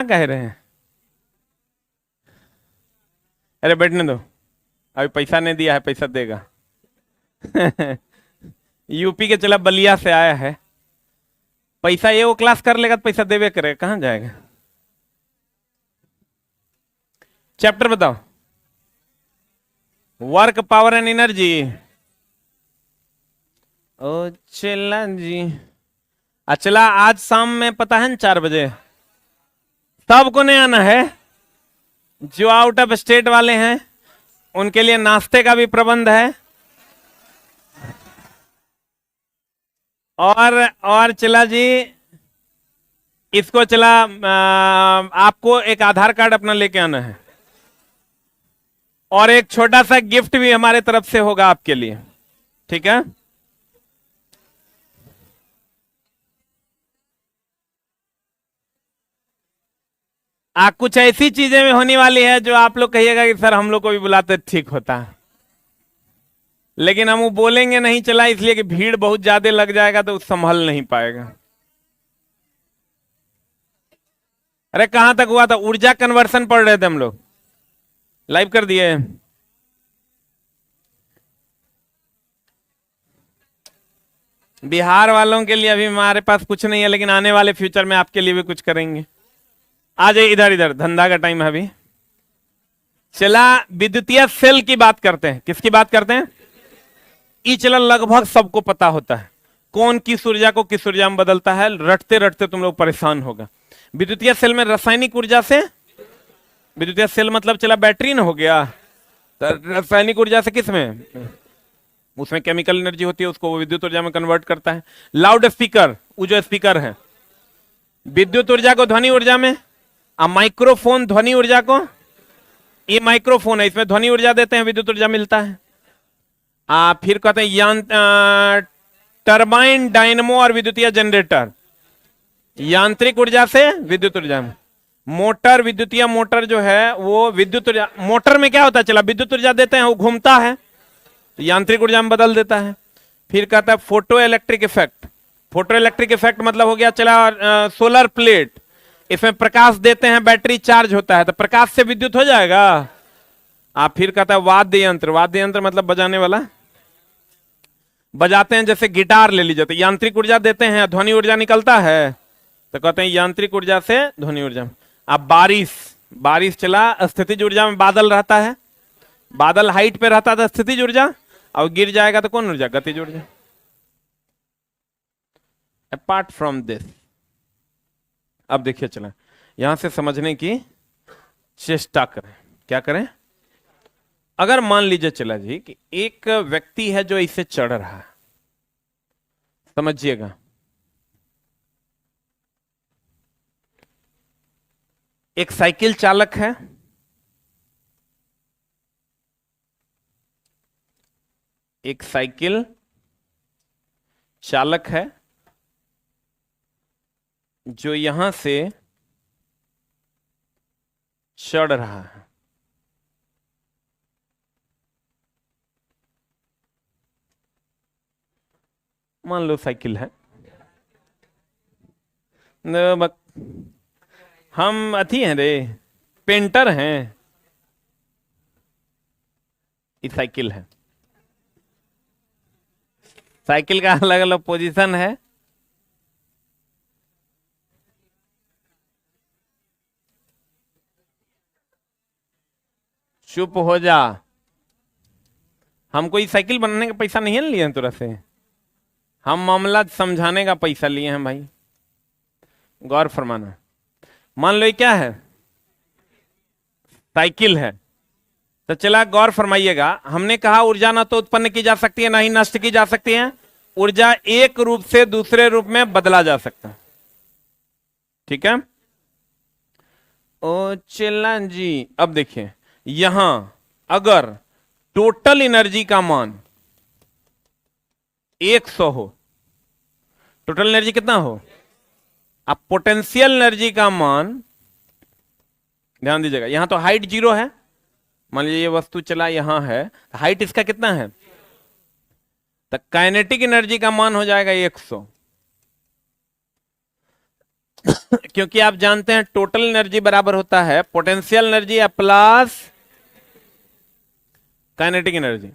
कह रहे हैं? अरे बैठने दो, अभी पैसा नहीं दिया है, पैसा देगा। यूपी के चला बलिया से आया है, पैसा ये वो क्लास कर लेगा तो पैसा देवे करेगा, कहां जाएगा? चैप्टर बताओ। Work, power and energy. ओ चला जी, अचला आज शाम में पता है ना 4 बजे सबको नहीं आना है। जो आउट ऑफ स्टेट वाले हैं उनके लिए नाश्ते का भी प्रबंध है। और चला जी, इसको चला आपको एक आधार कार्ड अपना लेके आना है, और एक छोटा सा गिफ्ट भी हमारे तरफ से होगा आपके लिए, ठीक है? कुछ ऐसी चीजें में होने वाली है जो आप लोग कहिएगा कि सर हम लोग को भी बुलाते ठीक होता है, लेकिन हम वो बोलेंगे नहीं चला, इसलिए कि भीड़ बहुत ज्यादा लग जाएगा तो संभल नहीं पाएगा। अरे कहां तक हुआ था? ऊर्जा कन्वर्सन पढ़ रहे थे हम लोग, लाइव कर दिए। बिहार वालों के लिए अभी हमारे पास कुछ नहीं है, लेकिन आने वाले फ्यूचर में आपके लिए भी कुछ करेंगे। आ जाइए इधर, इधर धंधा का टाइम है अभी। चला विद्युतीय सेल की बात करते हैं। किसकी बात करते हैं? ये चला लगभग सबको पता होता है कौन किस ऊर्जा को किस ऊर्जा में बदलता है, रटते रटते तुम लोग परेशान होगा। विद्युतीय सेल में रासायनिक ऊर्जा से, विद्युतीय सेल मतलब चला बैटरी ना हो गया, तो रासायनिक ऊर्जा से किस में? उसमें केमिकल एनर्जी होती है, उसको वो विद्युत ऊर्जा में कन्वर्ट करता है। लाउड स्पीकर, वो जो स्पीकर है, विद्युत ऊर्जा को ध्वनि ऊर्जा में, माइक्रोफोन ध्वनि ऊर्जा को, ये माइक्रोफोन है, इसमें ध्वनि ऊर्जा देते हैं, विद्युत ऊर्जा मिलता है। फिर कहते हैं टरबाइन, डायनमो और विद्युतीय जनरेटर, यांत्रिक ऊर्जा से विद्युत ऊर्जा में। मोटर, विद्युतीय मोटर जो है वो विद्युत ऊर्जा, मोटर में क्या होता है चला, विद्युत ऊर्जा देते हैं, वो घूमता है तो यांत्रिक ऊर्जा में बदल देता है। फिर कहता है photo electric effect. Photo electric effect मतलब हो गया चला सोलर प्लेट, इसमें प्रकाश देते हैं, बैटरी चार्ज होता है तो प्रकाश से विद्युत हो जाएगा। फिर कहता है वाद्य यंत्र। वाद्य यंत्र मतलब बजाने वाला, बजाते हैं, जैसे गिटार ले लीजिए, तो यांत्रिक ऊर्जा देते हैं, ध्वनि ऊर्जा निकलता है तो कहते हैं यांत्रिक ऊर्जा से ध्वनि ऊर्जा। अब बारिश, बारिश चला स्थितिज ऊर्जा में, बादल रहता है, बादल हाइट पे रहता है स्थितिज ऊर्जा, और गिर जाएगा तो कौन ऊर्जा? गतिज ऊर्जा। अपार्ट फ्रॉम दिस, अब देखिए चला यहां से समझने की चेष्टा करें। क्या करें? अगर मान लीजिए चला जी कि एक व्यक्ति है जो इसे चढ़ रहा है, समझिएगा, एक साइकिल चालक है, एक साइकिल चालक है जो यहां से चढ़ रहा है। मान लो साइकिल है, हम अथी हैं रे, पेंटर हैं, ये साइकिल है, साइकिल का अलग अलग पोजीशन है। चुप हो जा, हमको ये साइकिल बनाने का पैसा नहीं लिए हैं तुरंत से, हम मामला समझाने का पैसा लिए हैं भाई, गौर फरमाना। मान लो ये क्या है? साइकिल है। तो चला गौर फरमाइएगा, हमने कहा ऊर्जा ना तो उत्पन्न की जा सकती है ना ही नष्ट की जा सकती है, ऊर्जा एक रूप से दूसरे रूप में बदला जा सकता है, ठीक है? ओ चला जी, अब देखिए यहां अगर टोटल एनर्जी का मान 100 हो, टोटल एनर्जी कितना हो, अब पोटेंशियल एनर्जी का मान, ध्यान दीजिएगा, यहां तो हाइट 0 है, मान लीजिए ये वस्तु चला यहां है, हाइट इसका कितना है, तो काइनेटिक एनर्जी का मान हो जाएगा 100। क्योंकि आप जानते हैं टोटल एनर्जी बराबर होता है potential energy plus kinetic energy.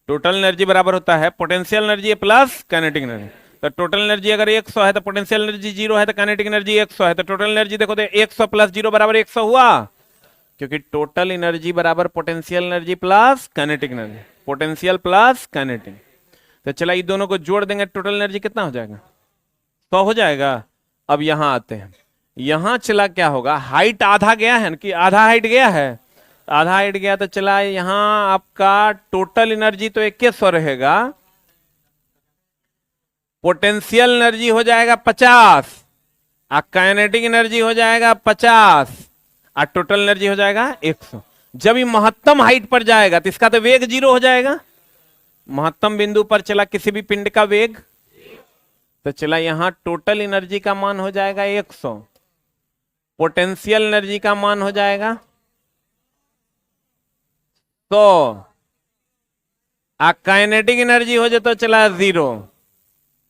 Total energy बराबर होता है potential energy plus kinetic energy. तो टोटल एनर्जी अगर 100 है तो पोटेंशियल एनर्जी 0 है, तो काइनेटिक एनर्जी 100 है, तो टोटल एनर्जी देखो तो 100 प्लस 0 बराबर 100 हुआ, क्योंकि टोटल एनर्जी बराबर potential energy plus kinetic energy, potential plus kinetic. तो चला ये दोनों को जोड़ देंगे, टोटल एनर्जी कितना हो जाएगा? 100 हो जाएगा। अब यहां आते हैं, यहां चला क्या होगा, हाइट आधा गया है कि आधा हाइट गया है, आधा हाइट गया, तो चला यहां आपका टोटल एनर्जी तो 2100 रहेगा, पोटेंशियल एनर्जी हो जाएगा 50, काइनेटिक एनर्जी हो जाएगा 50, और टोटल एनर्जी हो जाएगा 100। जब ये महत्तम हाइट पर जाएगा तो इसका तो वेग 0 हो जाएगा, महत्तम बिंदु पर चला किसी भी पिंड का वेग, तो चला यहां टोटल एनर्जी का मान हो जाएगा 100, पोटेंशियल एनर्जी का मान हो जाएगा 100, काइनेटिक एनर्जी हो जाए तो चला 0।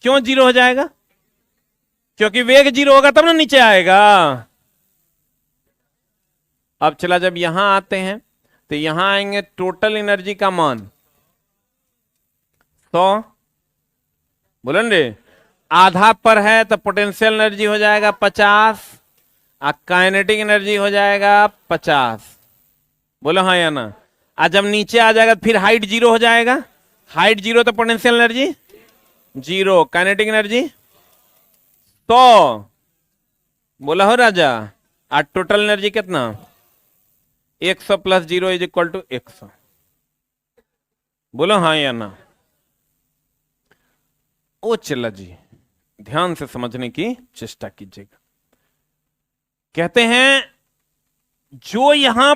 क्यों 0 हो जाएगा? क्योंकि वेग 0 होगा तब ना नीचे आएगा। अब चला जब यहां आते हैं तो यहां आएंगे टोटल एनर्जी का मान 100, बोलन रे, आधा पर है तो पोटेंशियल एनर्जी हो जाएगा 50, काइनेटिक एनर्जी हो जाएगा 50, बोलो हाँ या ना। आज जब नीचे आ जाएगा फिर हाइट 0 हो जाएगा, हाइट 0 तो पोटेंशियल एनर्जी 0, काइनेटिक एनर्जी 100, बोला हो राजा। आज टोटल एनर्जी कितना? 100 प्लस 0 इज इक्वल टू 100, बोलो हाँ या ना। ओ चला जी, ध्यान से समझने की चेष्टा कीजिएगा। कहते हैं जो यहां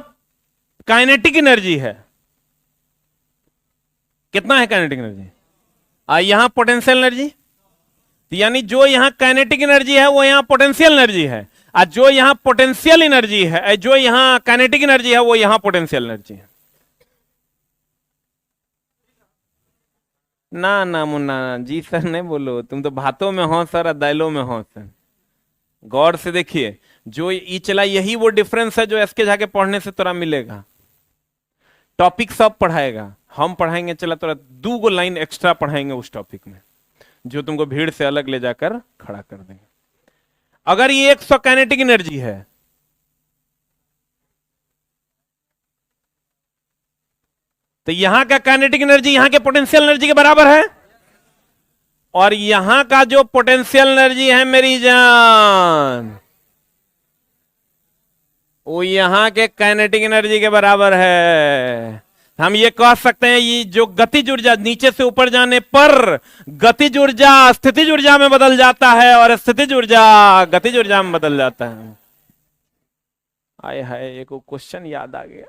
काइनेटिक एनर्जी है, कितना है काइनेटिक एनर्जी, यहां पोटेंशियल एनर्जी, यानी जो यहां काइनेटिक एनर्जी है वो यहां पोटेंशियल एनर्जी है, और जो यहां पोटेंशियल एनर्जी है, जो यहां काइनेटिक एनर्जी है वो यहां पोटेंशियल एनर्जी है। ना ना मुन्ना जी सर नहीं बोलो, तुम तो बातों में हो सर, दाइलों में हो सर। गौर से देखिए, जो ये चला यही वो डिफरेंस है जो एसके झा के पढ़ने से तोरा मिलेगा। टॉपिक सब पढ़ाएगा, हम पढ़ाएंगे चला तोरा 2 लाइन एक्स्ट्रा पढ़ाएंगे उस टॉपिक में, जो तुमको भीड़ से अलग ले जाकर खड़ा कर देंगे। अगर ये 100 काइनेटिक एनर्जी है तो यहां का काइनेटिक एनर्जी यहां के पोटेंशियल एनर्जी के बराबर है, और यहां का जो पोटेंशियल एनर्जी है मेरी जान वो यहां के काइनेटिक एनर्जी के बराबर है। हम ये कह सकते हैं ये जो गतिज ऊर्जा नीचे से ऊपर जाने पर गतिज ऊर्जा स्थितिज ऊर्जा में बदल जाता है और स्थितिज ऊर्जा गतिज ऊर्जा में बदल जाता है। आए हाय, एक क्वेश्चन याद आ गया,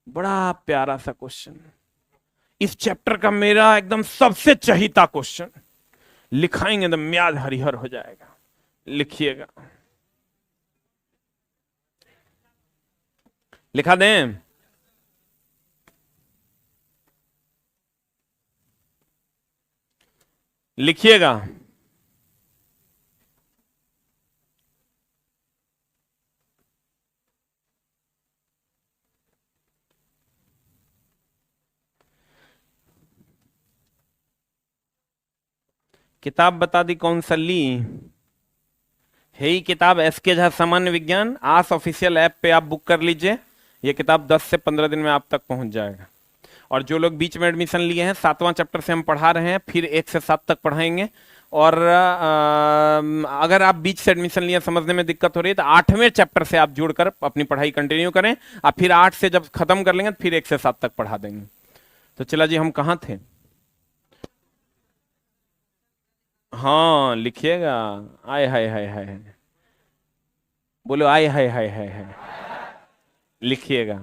बड़ा प्यारा सा क्वेश्चन, इस चैप्टर का मेरा एकदम सबसे चहीता क्वेश्चन, लिखाएंगे तो म्याद हरिहर हो जाएगा। लिखिएगा, लिखा दें, लिखिएगा। किताब बता दी कौन सा ली है, ही किताब एसके झा सामान्य विज्ञान, आस ऑफिशियल ऐप पे आप बुक कर लीजिए। ये किताब 10 से 15 दिन में आप तक पहुंच जाएगा। और जो लोग बीच में एडमिशन लिए हैं, 7वां चैप्टर से हम पढ़ा रहे हैं, फिर 1 से 7 तक पढ़ाएंगे। और अगर आप बीच से एडमिशन लिए, समझने में दिक्कत हो रही है, तो 8वें चैप्टर से आप जुड़कर अपनी पढ़ाई कंटिन्यू करें, और फिर 8 से जब खत्म कर लेंगे तो फिर 1 से 7 तक पढ़ा देंगे। तो चला जी, हम कहाँ थे? हाँ लिखिएगा, आय हाय हाय हाय, बोलो आय हाय हाय हाय हाय, लिखिएगा।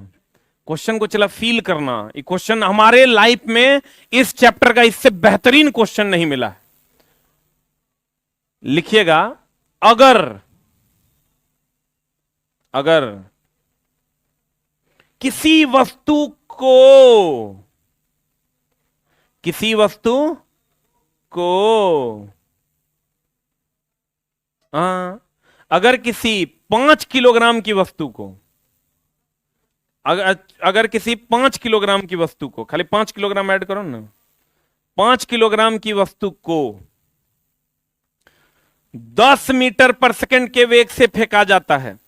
क्वेश्चन को चला फील करना, ये क्वेश्चन हमारे लाइफ में इस चैप्टर का इससे बेहतरीन क्वेश्चन नहीं मिला है। लिखिएगा, अगर अगर किसी वस्तु को हाँ, अगर किसी 5 किलोग्राम की वस्तु को, अगर किसी 5 किलोग्राम की वस्तु को, खाली 5 किलोग्राम ऐड करो ना, 5 किलोग्राम की वस्तु को 10 मीटर पर सेकंड के वेग से फेंका जाता है,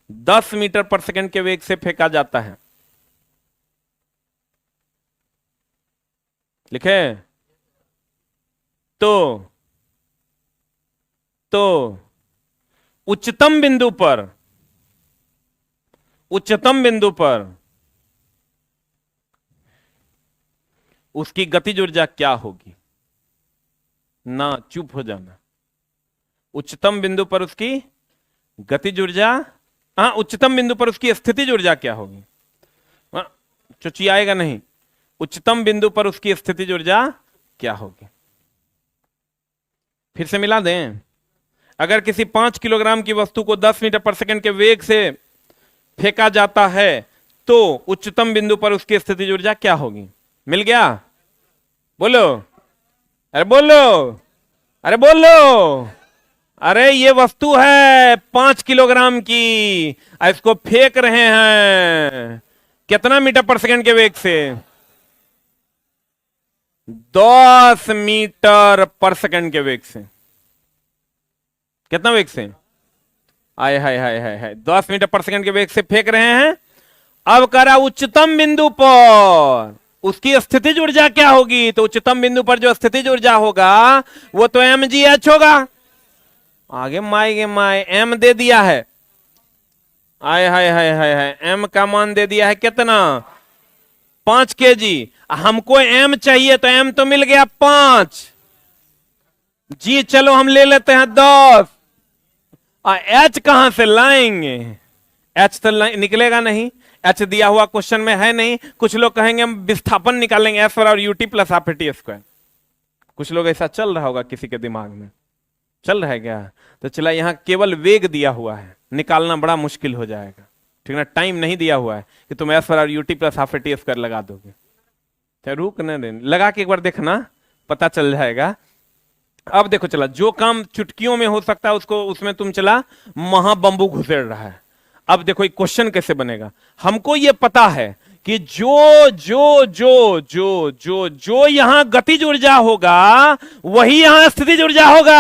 10 मीटर पर सेकंड के वेग से फेंका जाता है, लिखे तो उच्चतम बिंदु पर, उच्चतम बिंदु पर उसकी गतिज ऊर्जा क्या होगी? ना, चुप हो जाना। उच्चतम बिंदु पर उसकी गतिज ऊर्जा, हाँ, उच्चतम बिंदु पर उसकी स्थितिज ऊर्जा क्या होगी? चुचियाएगा नहीं। उच्चतम बिंदु पर उसकी स्थितिज ऊर्जा क्या होगी? फिर से मिला दें। अगर किसी 5 किलोग्राम की वस्तु को 10 मीटर पर सेकंड के वेग से फेंका जाता है तो उच्चतम बिंदु पर उसकी स्थितिज ऊर्जा क्या होगी? मिल गया? बोलो, अरे बोलो, अरे बोलो। अरे ये वस्तु है 5 किलोग्राम की, इसको फेंक रहे हैं कितना मीटर पर सेकंड के वेग से? 10 मीटर पर सेकंड के वेग से। कितना वेग से? आय हाय हाय हाय हाय, 10 मीटर पर सेकंड के वेग से फेंक रहे हैं। अब करा उच्चतम बिंदु पर उसकी स्थितिज ऊर्जा क्या होगी? तो उच्चतम बिंदु पर जो स्थितिज ऊर्जा होगा वो तो mgh होगा। आगे माय m दे दिया है, आय हाय हाय हाय हाय, m का मान दे दिया है कितना? 5 kg। हमको m चाहिए तो m तो मिल गया 5 जी, चलो हम ले लेते हैं 10। h कहां से लाएंगे? h तो निकलेगा नहीं, h दिया हुआ क्वेश्चन में है नहीं। कुछ लोग कहेंगे हम विस्थापन निकालेंगे, s और ut plus half T square. कुछ लोग ऐसा चल रहा होगा, किसी के दिमाग में चल रहा है क्या? तो चला, यहां केवल वेग दिया हुआ है, निकालना बड़ा मुश्किल हो जाएगा, ठीक ना। टाइम नहीं दिया हुआ है कि तुम s और ut plus half T square लगा दोगे। रुक न, लगा के एक बार देखना, पता चल जाएगा। अब देखो, चला जो काम चुटकियों में हो सकता है उसको, उसमें तुम चला महाबंबू घुसेड़ रहा है। अब देखो एक क्वेश्चन कैसे बनेगा। हमको ये पता है कि जो जो जो जो जो जो यहां गतिज ऊर्जा होगा वही यहां स्थितिज ऊर्जा होगा।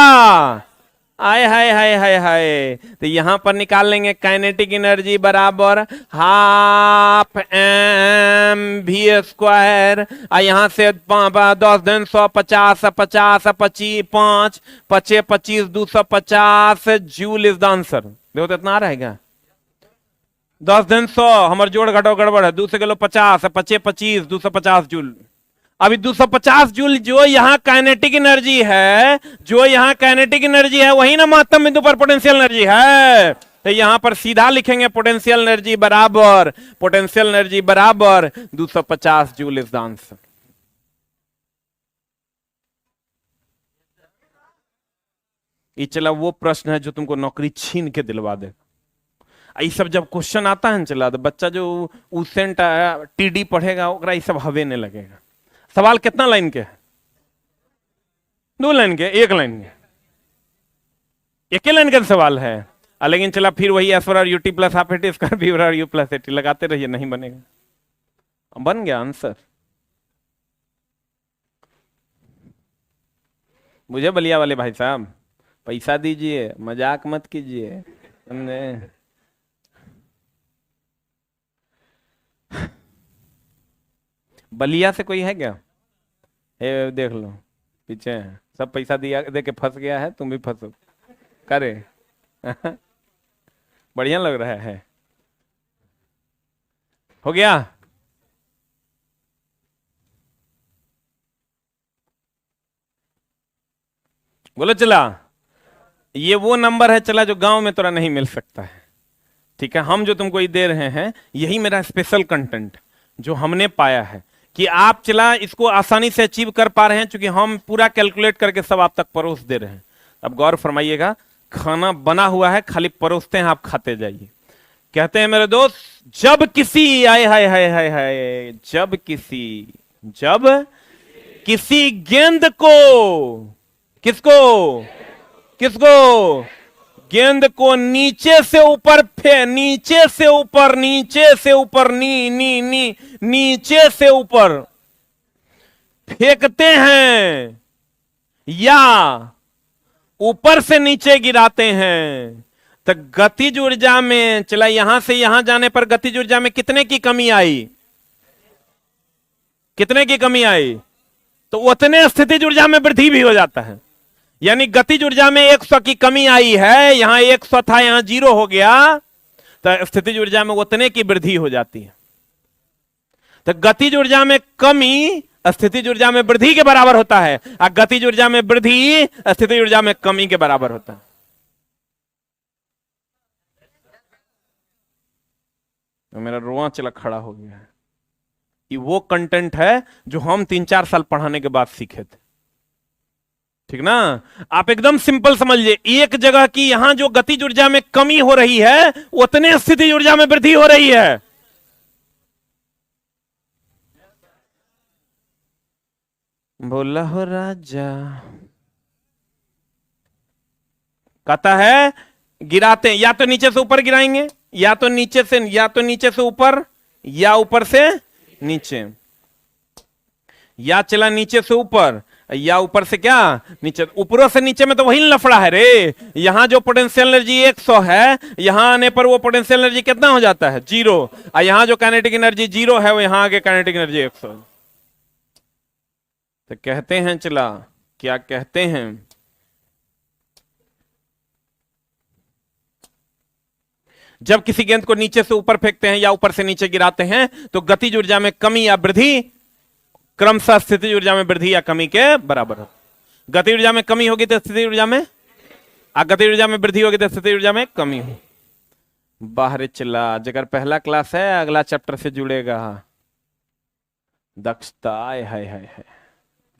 आय हाय हाय हाय हाय, तो यहां पर निकाल लेंगे काइनेटिक एनर्जी बराबर हाफ एम वी स्क्वायर। यहां से 10 दिन 100 50 50 25 5 25 25 250 जूल इज द आंसर। देखो तो इतना आ रहेगा। 10 दिन 100, हमारे जोड़ घटो गड़बड़ है, 2 से किलो 50 25 25 250 जूल। अभी 250 जूल जो यहां काइनेटिक एनर्जी है, जो यहां काइनेटिक एनर्जी है वही ना महत्तम बिंदु पर पोटेंशियल एनर्जी है। तो यहां पर सीधा लिखेंगे पोटेंशियल एनर्जी बराबर, पोटेंशियल एनर्जी बराबर 250 जूल इज द आंसर। ये चला वो प्रश्न है जो तुमको नौकरी छीन के दिलवा दे। ये सब जब क्वेश्चन आता है चला, तो बच्चा जो उसेंट टीडी पढ़ेगा ओकरा ये सब हवे नहीं लगेगा। सवाल कितना लाइन के है? 2 लाइन के, 1 लाइन के, एक ही लाइन का सवाल है। लेकिन चला फिर वही एस और u t plus half a t square v और यू प्लस एटी लगाते रहिए, नहीं बनेगा। बन गया आंसर। मुझे बलिया वाले भाई साहब पैसा दीजिए, मजाक मत कीजिए। बलिया से कोई है क्या? ए, देख लो पीछे है, सब पैसा दिया दे के फंस गया है, तुम भी फंसो करे। बढ़िया लग रहा है। हो गया? बोलो चला। ये वो नंबर है चला जो गांव में तोरा नहीं मिल सकता है, ठीक है। हम जो तुमको ये दे रहे हैं यही मेरा स्पेशल कंटेंट जो हमने पाया है कि आप चला इसको आसानी से अचीव कर पा रहे हैं, क्योंकि हम पूरा कैलकुलेट करके सब आप तक परोस दे रहे हैं। अब गौर फरमाइएगा, खाना बना हुआ है, खाली परोसते हैं, आप खाते जाइए। कहते हैं मेरे दोस्त, जब किसी आए हाय हाय हाय हाय, जब किसी गेंद को किसको? किसको? गेंद को नीचे से ऊपर नीचे से ऊपर, नीचे से ऊपर, नीचे से ऊपर फेंकते हैं या ऊपर से नीचे गिराते हैं, तो गतिज ऊर्जा में चला यहां से यहां जाने पर गतिज ऊर्जा में कितने की कमी आई? कितने की कमी आई? तो उतने स्थितिज ऊर्जा में वृद्धि भी हो जाता है। यानी गतिज ऊर्जा में 100 की कमी आई है, यहां 100 था, यहां 0 हो गया, तो स्थितिज ऊर्जा में उतने की वृद्धि हो जाती है। तो गतिज ऊर्जा में कमी स्थितिज ऊर्जा में वृद्धि के बराबर होता है, और गतिज ऊर्जा में वृद्धि स्थितिज ऊर्जा में कमी के बराबर होता है। तो मेरा रोआ चला खड़ा हो गया है। ये वो कंटेंट है जो हम 3-4 साल पढ़ाने के बाद सीखे थे, ठीक ना? आप एकदम सिंपल समझिए, एक जगह की यहां जो गतिज ऊर्जा में कमी हो रही है, उतने स्थितिज ऊर्जा में वृद्धि हो रही है। बोला हो राजा। कहता है गिराते हैं, या तो नीचे से ऊपर गिराएंगे, या तो नीचे से ऊपर, या ऊपर से नीचे, या चला नीचे से ऊपर, या ऊपर से क्या नीचे। ऊपरों से नीचे में तो वही लफड़ा है रे। यहां जो पोटेंशियल एनर्जी 100 है, यहां आने पर वो पोटेंशियल एनर्जी कितना हो जाता है? 0। और यहां जो काइनेटिक एनर्जी 0 है, वो यहां आगे काइनेटिक एनर्जी 100। तो कहते हैं, चला क्या कहते हैं, जब किसी गेंद को नीचे से ऊपर फेंकते हैं या ऊपर से नीचे गिराते हैं, तो गतिज ऊर्जा में कमी या वृद्धि क्रमशः स्थितिज ऊर्जा में वृद्धि या कमी के बराबर हो। गतिज ऊर्जा में कमी होगी तो स्थितिज ऊर्जा में, गतिज ऊर्जा में वृद्धि होगी तो स्थितिज ऊर्जा में कमी हो। बाहर चला, जगह पहला क्लास है, अगला चैप्टर से जुड़ेगा। दक्षता है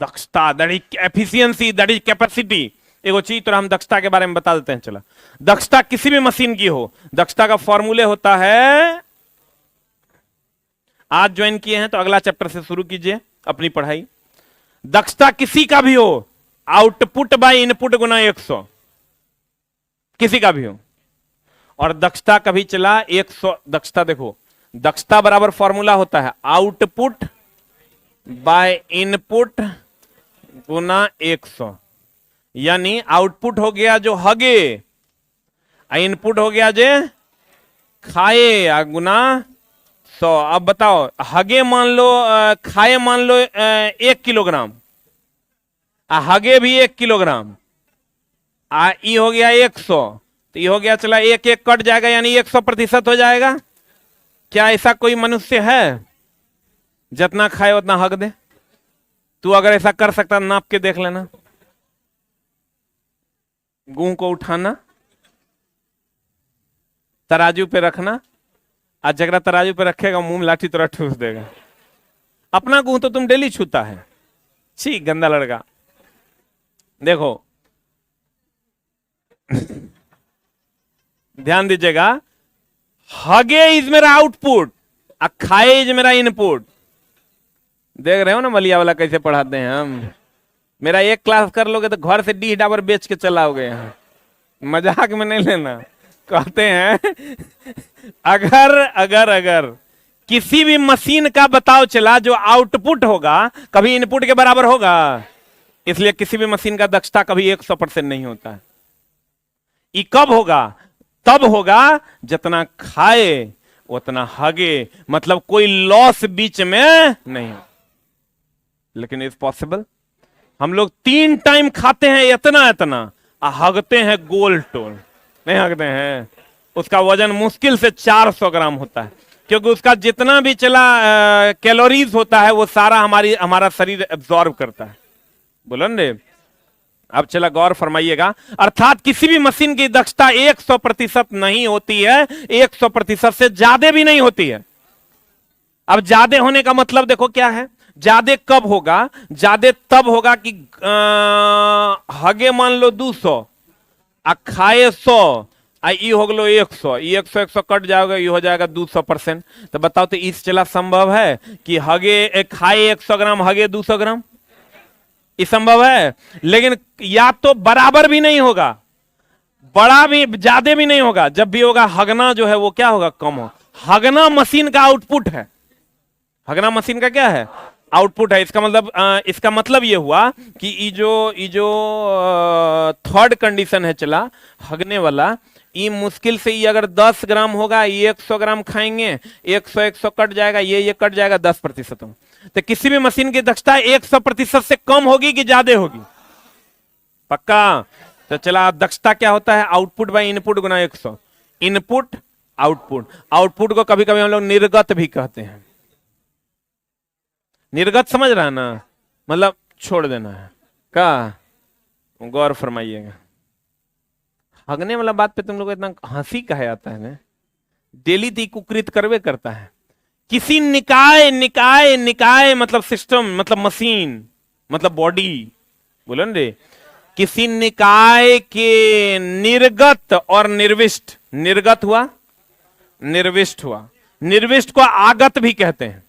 दक्षता, that is efficiency, that is capacity. एगो चीज तो हम दक्षता के बारे में बता देते हैं। चला, दक्षता किसी भी मशीन की हो, दक्षता का फॉर्मूले होता है, आज ज्वाइन किए हैं तो अगला चैप्टर से शुरू कीजिए अपनी पढ़ाई। दक्षता किसी का भी हो, आउटपुट बाय इनपुट गुना 100, किसी का भी हो। और दक्षता कभी चला 100, दक्षता देखो, दक्षता बराबर फॉर्मूला होता है आउटपुट बाय इनपुट गुना 100। यानी आउटपुट हो गया जो हगे, इनपुट हो गया जे खाए, गुना 100। अब बताओ, हगे मान लो, खाए मान लो 1 किलोग्राम, हगे भी 1 किलोग्राम, ई हो गया 100, तो ये हो गया, चला 1-1 कट जाएगा, यानी 100% हो जाएगा। क्या ऐसा कोई मनुष्य है जितना खाए उतना हग दे? तू अगर ऐसा कर सकता, नाप के देख लेना। गेहूं को उठाना, तराजू पे रखना, आज जगरा तराजू पे रखेगा, मुंह में लाठी तरह ठूस देगा। अपना गेहूं तो तुम डेली छूता है, छी गंदा लड़का। देखो ध्यान दीजिएगा, हगे इज मेरा आउटपुट, खाए इज मेरा इनपुट। देख रहे हो ना मलिया वाला कैसे पढ़ाते हैं हम। मेरा एक क्लास कर लोगे तो घर से डी डाबर बेच के चलाओगे यहाँ, मजाक में नहीं लेना। कहते हैं अगर अगर अगर किसी भी मशीन का बताओ चला जो आउटपुट होगा, कभी इनपुट के बराबर होगा। इसलिए किसी भी मशीन का दक्षता कभी 100% नहीं होता है। ये कब होगा? तब होगा जितना खाए उतना हगे, मतलब कोई लॉस बीच में नहीं हो। लेकिन इज पॉसिबल? हम लोग 3 टाइम खाते हैं इतना इतना, हगते हैं गोल टोल, नहीं हगते हैं। उसका वजन मुश्किल से 400 ग्राम होता है, क्योंकि उसका जितना भी चला कैलोरीज होता है वो सारा हमारा शरीर एब्जॉर्ब करता है। बोलो न रे। अब चला गौर फरमाइएगा, अर्थात किसी भी मशीन की दक्षता 100% नहीं होती है, 100% से ज्यादा भी नहीं होती है। अब ज्यादा होने का मतलब देखो क्या है। ज्यादा कब होगा? ज्यादा तब होगा कि हगे मान लो 200, खाए 100, ई हो गलो 100, 100 कट जाएगा, ये हो जाएगा 200%। तो बताओ, तो इस चला संभव है कि हगे खाए 100 ग्राम, हगे 200 ग्राम? ये संभव है, लेकिन या तो बराबर भी नहीं होगा, बड़ा भी ज्यादा भी नहीं होगा, जब भी होगा हगना जो है वो क्या होगा, कम हो। हगना मशीन का आउटपुट है, हगना मशीन का क्या है, आउटपुट है। इसका मतलब ये हुआ कि ये जो थर्ड कंडीशन है चला हगने वाला, ये मुश्किल से ये अगर 10 ग्राम होगा, ये 100 ग्राम खाएंगे, 100 कट जाएगा, ये कट जाएगा 10%। तो किसी भी मशीन की दक्षता 100% से कम होगी कि ज्यादा होगी, पक्का। तो चला दक्षता क्या होता है, output by input Guna 100, input output. Output को कभी कभी हम लोग निर्गत भी कहते हैं, निर्गत समझ रहा है ना, मतलब छोड़ देना है का, गौर फरमाइएगा। हगने वाला बात पे तुम लोग इतना हंसी कहा जाता है ना, डेली ती कुकृत करवे करता है। किसी निकाय निकाय निकाय मतलब सिस्टम, मतलब मशीन, मतलब बॉडी, बोलो ना रे, किसी निकाय के निर्गत और निर्विष्ट, निर्गत हुआ निर्विष्ट हुआ, निर्विष्ट को आगत भी कहते हैं,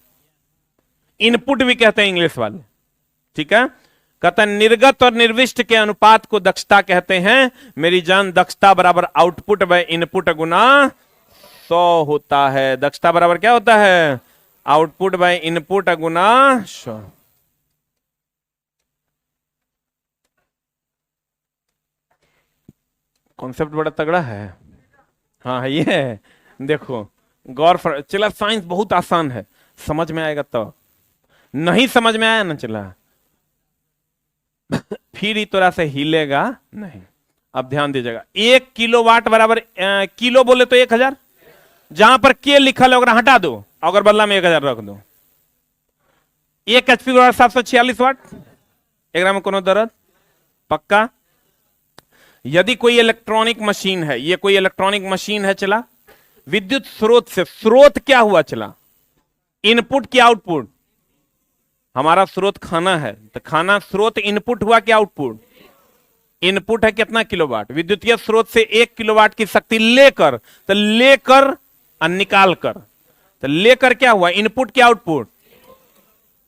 इनपुट भी कहते हैं इंग्लिश वाले, ठीक है। कहता है निर्गत और निर्विष्ट के अनुपात को दक्षता कहते हैं। मेरी जान, दक्षता बराबर आउटपुट बाय इनपुट गुना 100 होता है। दक्षता बराबर क्या होता है, output by input Guna 100। Concept बड़ा तगड़ा है, हाँ ये है। देखो गौर चला, साइंस बहुत आसान है, समझ में आएगा तो। नहीं समझ में आया ना चला फिर ही थोड़ा सा हिलेगा नहीं। अब ध्यान दीजिएगा, 1 किलोवाट बराबर किलो बोले तो 1000, जहां पर के लिखल है हटा दो, अगर बदला में 1000 रख दो। 1 HP 746 वाट, एकरा में कोनो दर्द, पक्का। यदि कोई इलेक्ट्रॉनिक मशीन है, ये कोई इलेक्ट्रॉनिक मशीन है चला, विद्युत स्रोत से, स्रोत क्या हुआ चला, इनपुट की आउटपुट। हमारा स्रोत खाना है, तो खाना स्रोत इनपुट हुआ कि आउटपुट, इनपुट है कितना किलोवाट, विद्युतीय स्रोत से 1 किलोवाट की शक्ति लेकर, तो लेकर और निकाल कर, तो लेकर क्या हुआ, इनपुट की आउटपुट,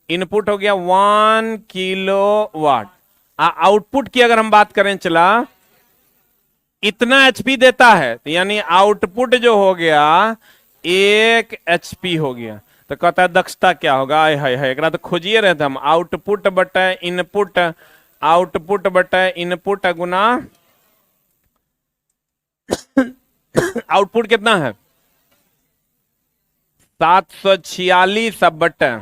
इनपुट हो गया 1 किलोवाट। आउटपुट की अगर हम बात करें चला, इतना एचपी देता है, तो यानी आउटपुट जो हो गया 1 HP हो गया। तो कहता है दक्षता क्या होगा, आय हाय हाय, एकरा तो खोजिए रहे थे हम, आउटपुट बटे इनपुट, आउटपुट बटे इनपुट गुना आउटपुट कितना है 746 बटे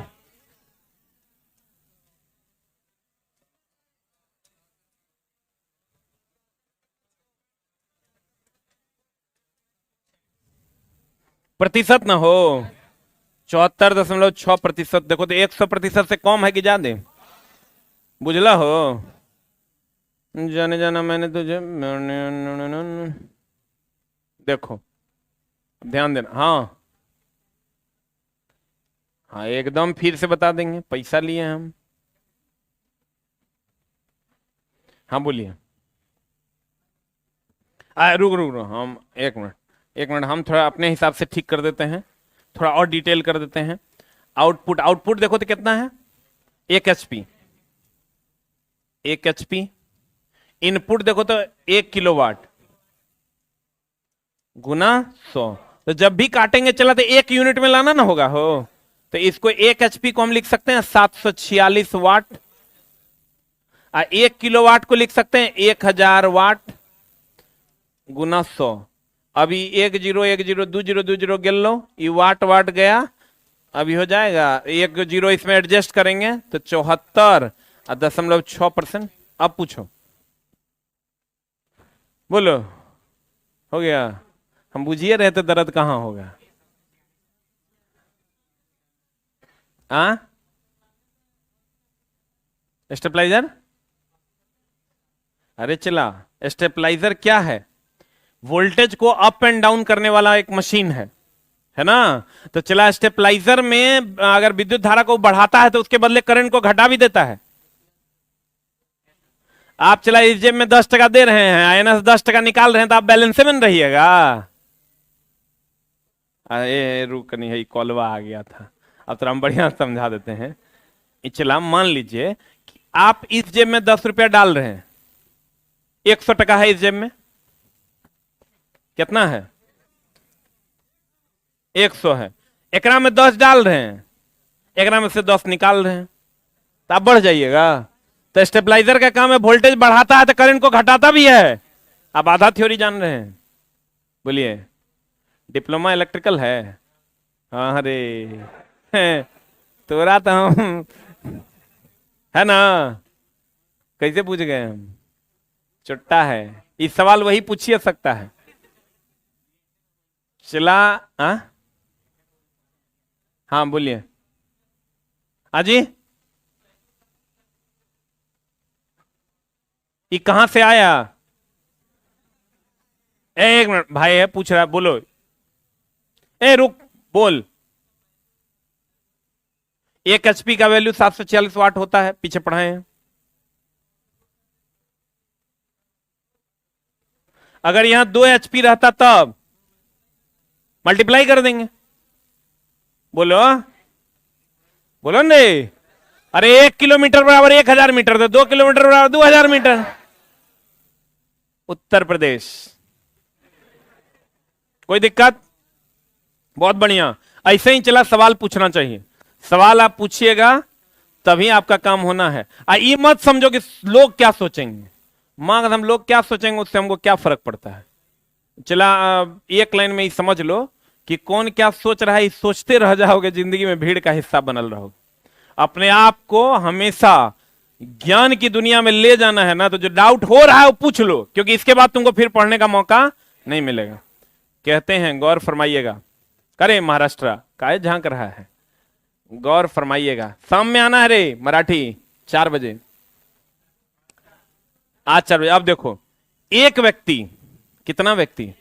प्रतिशत ना हो, 74.6%। देखो तो 100% से कम है कि ज्यादा, बुझला हो, जाने जाना मैंने तुझे, देखो ध्यान देना। हाँ हाँ एकदम फिर से बता देंगे, पैसा लिए हम। हाँ बोलिए, रुक रुक रुक, हम एक मिनट हम थोड़ा अपने हिसाब से ठीक कर देते हैं, थोड़ा और डिटेल कर देते हैं। आउटपुट देखो तो कितना है, 1 HP, 1 HP। इनपुट देखो तो 1 किलोवाट गुना 100, तो जब भी काटेंगे चला तो 1 यूनिट में लाना ना होगा हो, तो इसको 1 HP को हम लिख सकते हैं 746 वाट, 1 किलोवाट को लिख सकते हैं 1000 वाट गुना 100। अभी 10 10 20 20 गिन लो, ये वाट गया, अभी हो जाएगा 1 0 इसमें एडजस्ट करेंगे तो 74.6%। अब पूछो, बोलो, हो गया। हम बुझिए रहे थे दर्द कहां होगा। स्टेपलाइजर, अरे चला, स्टेपलाइजर क्या है, वोल्टेज को अप एंड डाउन करने वाला एक मशीन है ना। तो चला, स्टेपलाइजर में अगर विद्युत धारा को बढ़ाता है तो उसके बदले करंट को घटा भी देता है। आप चला इस जेब में 10 टका दे रहे हैं, आईएनएस 10 टका निकाल रहे हैं, तो आप बैलेंस में रहिएगा। अरे रुक नहीं है, कॉलवा आ गया था, अब तो हम बढ़िया समझा देते हैं। चला मान लीजिए कि आप इस जेब में 10 रुपया डाल रहे हैं, 100 टका है इस जेब में, कितना है? 100 है। एकरा में 10 डाल रहे हैं, एकरा में से 10 निकाल रहे हैं, तो आप बढ़ जाइएगा। तो स्टेबलाइजर का काम है वोल्टेज बढ़ाता है तो करंट को घटाता भी है। आप आधा थ्योरी जान रहे हैं? बोलिए, डिप्लोमा इलेक्ट्रिकल है? हाँ, अरे तोरा तो हम है ना, कैसे पूछ गए हम? चुट्टा है। इस सवाल वही पूछिए सकता है। चला हाँ बोलिए। अजी ये कहां से आया? एक मिनट, भाई है पूछ रहा है, बोलो। ए रुक, बोल। 1 HP का वैल्यू 740 वाट होता है, पीछे पढ़ाए हैं। अगर यहां 2 HP रहता तब मल्टीप्लाई कर देंगे। बोलो बोलो नहीं। अरे 1 किलोमीटर बराबर 1000 मीटर, तो 2 किलोमीटर बराबर 2000 मीटर। उत्तर प्रदेश। कोई दिक्कत? बहुत बढ़िया। ऐसे ही चला, सवाल पूछना चाहिए। सवाल आप पूछिएगा तभी आपका काम होना है। ये मत समझो कि लोग क्या सोचेंगे। मां हम लोग क्या सोचेंगे उससे हमको क्या फर्क पड़ता है। चला एक लाइन में ही समझ लो कि कौन क्या सोच रहा है, सोचते रह जाओगे, जिंदगी में भीड़ का हिस्सा बनल रहोगे। अपने आप को हमेशा ज्ञान की दुनिया में ले जाना है ना, तो जो डाउट हो रहा है वो पूछ लो, क्योंकि इसके बाद तुमको फिर पढ़ने का मौका नहीं मिलेगा। कहते हैं गौर फरमाइएगा। करे महाराष्ट्र काहे झांक रहा है? गौर फरमाइएगा। शाम में आना है रे, मराठी 4 बजे, आज 4 बजे। अब देखो, एक व्यक्ति, कितना व्यक्ति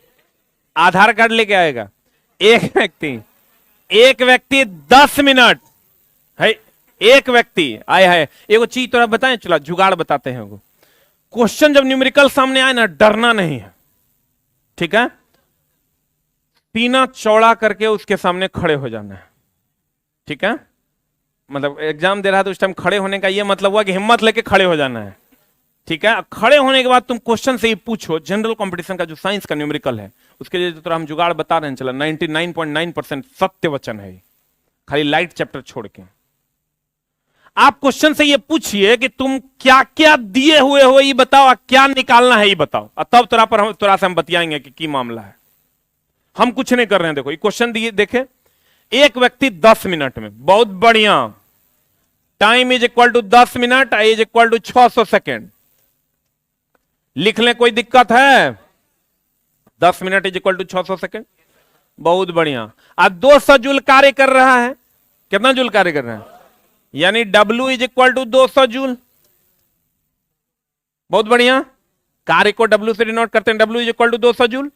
आधार कार्ड लेके आएगा? एक व्यक्ति 10 मिनट है। एक व्यक्ति आया है। एगो चीज तो बताएं, चला जुगाड़ बताते हैं। क्वेश्चन जब न्यूमेरिकल सामने आए ना, डरना नहीं है, ठीक है? सीना चौड़ा करके उसके सामने खड़े हो जाना है, ठीक है? मतलब एग्जाम दे रहा है तो उस टाइम खड़े होने का ये मतलब हुआ कि हिम्मत लेके खड़े हो जाना है, ठीक है? खड़े होने के बाद तुम क्वेश्चन से ही पूछो। जनरल कंपटीशन का जो साइंस का न्यूमेरिकल है उसके लिए तो हम जुगाड़ बता रहे हैं, चला 99.9% सत्य वचन है, खाली लाइट चैप्टर छोड़ के। आप क्वेश्चन से ये पूछिए कि तुम क्या क्या दिए हुए हो ये बताओ, क्या निकालना है ये बताओ, तब तोरा से हम बतियाएंगे कि मामला है। हम कुछ नहीं कर रहे हैं। देखो ये क्वेश्चन दिए, देखे, एक व्यक्ति 10 मिनट में, बहुत बढ़िया। Time is equal to 10 minute, is equal to 600 second. लिख लें, कोई दिक्कत है? 10 minute is equal to 600 second, बहुत बढ़िया। अब 200 जूल कार्य कर रहा है। कितना जूल कार्य कर रहा है? यानी W is equal to 200 joule. बहुत बढ़िया। कार्य को W से डिनोट करते हैं, W is equal to 200 joule.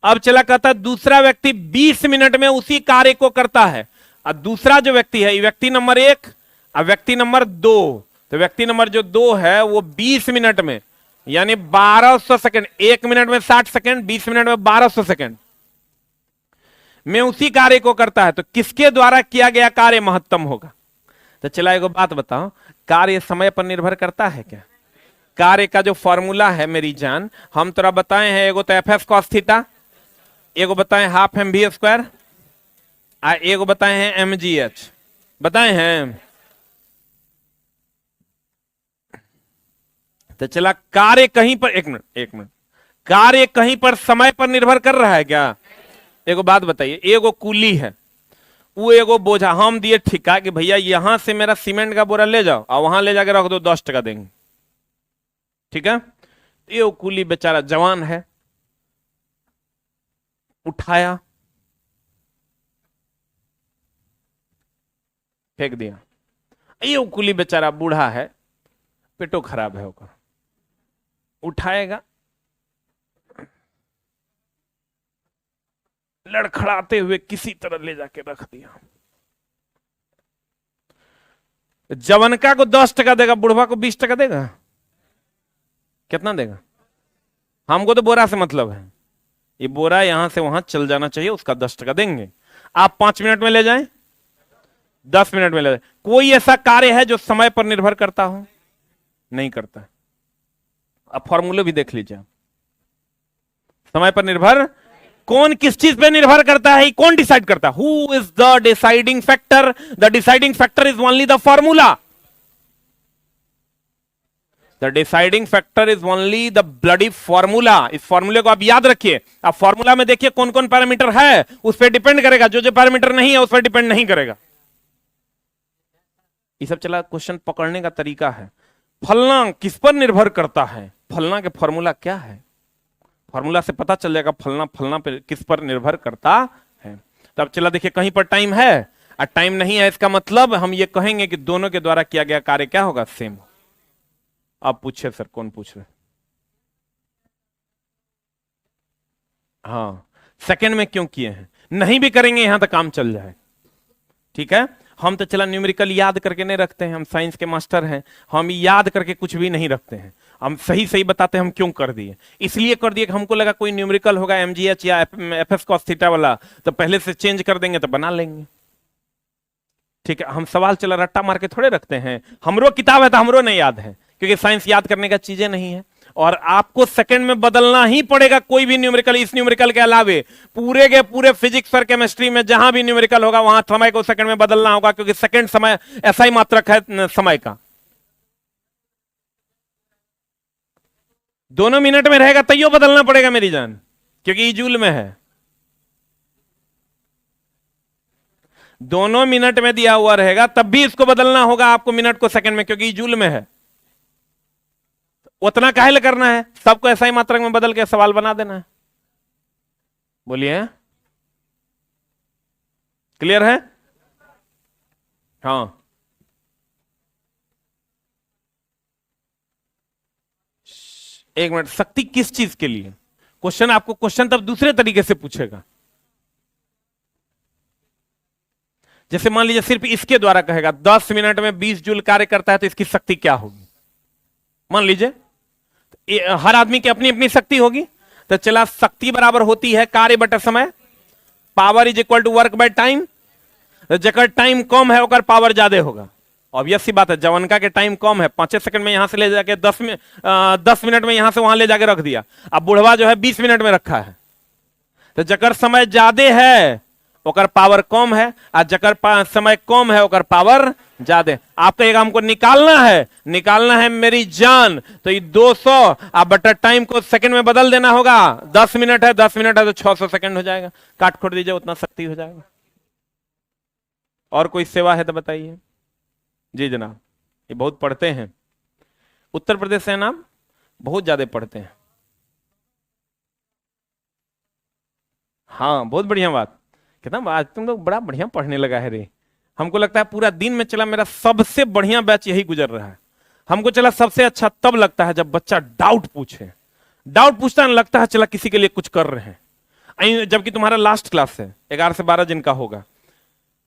अब चला कहता है दूसरा व्यक्ति 20 मिनट में उसी कार्य को करता है। अब दूसरा जो व्यक्ति है, व्यक्ति नंबर 1 और व्यक्ति नंबर 2, तो व्यक्ति नंबर जो 2 है वो 20 मिनट में, यानी 1200 सेकेंड, 1 मिनट में 60 सेकेंड, 20 मिनट में 1200 सेकेंड में उसी कार्य को करता है। तो किसके द्वारा किया गया कार्य महत्तम होगा? तो चला एगो बात बताओ, कार्य समय पर निर्भर करता है क्या? कार्य का जो फॉर्मूला है मेरी जान, हम तोरा बताए हैं। एगो तो एफ कॉस थीटा, एगो बताए हाफ mv स्क्वायर, एगो बताए हैं mgh, बताए हैं। तो चला कार्य कहीं पर, एक मिनट, कार्य कहीं पर समय पर निर्भर कर रहा है क्या? एगो बात बताइए, एगो कुली है, वो एगो बोझा हम दिए ठिका कि भैया यहां से मेरा सीमेंट का बोरा ले जाओ और वहां ले जाके रख दो, 10 टका देंगे, ठीक है? ये कुली बेचारा जवान है, उठाया, फेंक दिया। ये कुली बेचारा बूढ़ा है, पेटो खराब है, होकर उठाएगा, लड़खड़ाते हुए किसी तरह ले जाके रख दिया। जवनका को 10 टका देगा, बुढ़वा को 20 टका देगा। कितना देगा? हमको तो बोरा से मतलब है, ये बोरा यहां से वहां चल जाना चाहिए, उसका 10 टका देंगे। आप 5 मिनट में ले जाएं, 10 मिनट में ले जाए। कोई ऐसा कार्य है जो समय पर निर्भर करता हो? नहीं करता है। अब फॉर्मूले भी देख लीजिए। समय पर निर्भर, कौन किस चीज पे निर्भर करता है, कौन डिसाइड करता है? Who is the deciding factor? The deciding factor is only the formula. The deciding factor is only the bloody formula. इस फॉर्मूले को आप याद रखिए। आप फॉर्मूला में देखिए कौन कौन पैरामीटर है, उस पर डिपेंड करेगा। जो जो पैरामीटर नहीं है उस पर डिपेंड नहीं करेगा। ये सब चला क्वेश्चन पकड़ने का तरीका है। फलना किस पर निर्भर करता है, फलना के फॉर्मूला क्या है, फॉर्मूला से पता चल जाएगा फलना फलना पे किस पर निर्भर करता है। तो अब चला देखिए, कहीं पर टाइम है और टाइम नहीं है, इसका मतलब हम ये कहेंगे कि दोनों के द्वारा किया गया कार्य क्या होगा, सेम। अब पूछे सर, कौन पूछ रहे? हाँ, सेकंड में क्यों किए हैं? नहीं भी करेंगे यहां तक काम चल जाए, ठीक है। हम तो चला न्यूमेरिकल याद करके नहीं रखते हैं, हम साइंस के मास्टर हैं, हम याद करके कुछ भी नहीं रखते हैं। हम सही सही बताते हैं हम क्यों कर दिए। इसलिए कर दिए कि हमको लगा कोई न्यूमेरिकल होगा एमजीएच या एफएस कॉस थीटा वाला, तो पहले से चेंज कर देंगे तो बना लेंगे, ठीक है। हम सवाल चला रट्टा मार के थोड़े रखते हैं। हमरो किताब है तो हमरो नहीं याद है, क्योंकि साइंस याद करने का चीजें नहीं है। और आपको सेकंड में बदलना ही पड़ेगा कोई भी न्यूमेरिकल। इस न्यूमेरिकल के अलावे पूरे के पूरे फिजिक्स और केमिस्ट्री में जहां भी न्यूमेरिकल होगा वहां समय को सेकंड में बदलना होगा, क्योंकि सेकंड समय ऐसा ही मात्रक है समय का। दोनों मिनट में रहेगा तैयो बदलना पड़ेगा मेरी जान, क्योंकि जूल में है। दोनों मिनट में दिया हुआ रहेगा तब भी इसको बदलना होगा आपको मिनट को सेकंड में, क्योंकि जूल में है। उतना काहे करना है, सबको ऐसा ही मात्रक में बदल के सवाल बना देना है। बोलिए, क्लियर है? हाँ, एक मिनट। शक्ति किस चीज के लिए? क्वेश्चन आपको क्वेश्चन तब दूसरे तरीके से पूछेगा। जैसे मान लीजिए सिर्फ इसके द्वारा कहेगा 10 मिनट में 20 जूल कार्य करता है, तो इसकी शक्ति क्या होगी? मान लीजिए हर आदमी की अपनी अपनी शक्ति होगी। तो चला, शक्ति बराबर होती है कार्य बटा समय। Power is equal to work by time. जकर टाइम कम है ओकर पावर ज्यादा होगा। ऑब्वियस सी बात है, जवनका के टाइम कम है, 5 सेकंड में यहां से ले जाके 10 मिनट में यहां से वहां ले जाके रख दिया। अब बुढ़वा जो है 20 मिनट में रखा है। तो जकर समय ज्यादा है ओकर पावर कम है, और जकर समय कम है ओकर पावर ज्यादा। आपका एक हमको निकालना है मेरी जान। तो ये 200 आप बटा टाइम को सेकंड में बदल देना होगा। 10 मिनट है, 10 मिनट है तो 600 सेकंड हो जाएगा। काट खोट दीजिए, उतना शक्ति हो जाएगा। और कोई सेवा है तो बताइए। जी जनाब, ये बहुत पढ़ते हैं, उत्तर प्रदेश से नाम बहुत ज्यादा पढ़ते हैं। हाँ, बहुत बढ़िया बात। कितना आज तुम लोग बड़ा बढ़िया पढ़ने लगा है रे। हमको लगता है पूरा दिन में चला मेरा सबसे बढ़िया बैच यही गुजर रहा है। हमको चला सबसे अच्छा तब लगता है जब बच्चा डाउट पूछे। डाउट पूछता है, लगता है चला किसी के लिए कुछ कर रहे हैं, जबकि तुम्हारा लास्ट क्लास है, 11 से 12 जिनका होगा।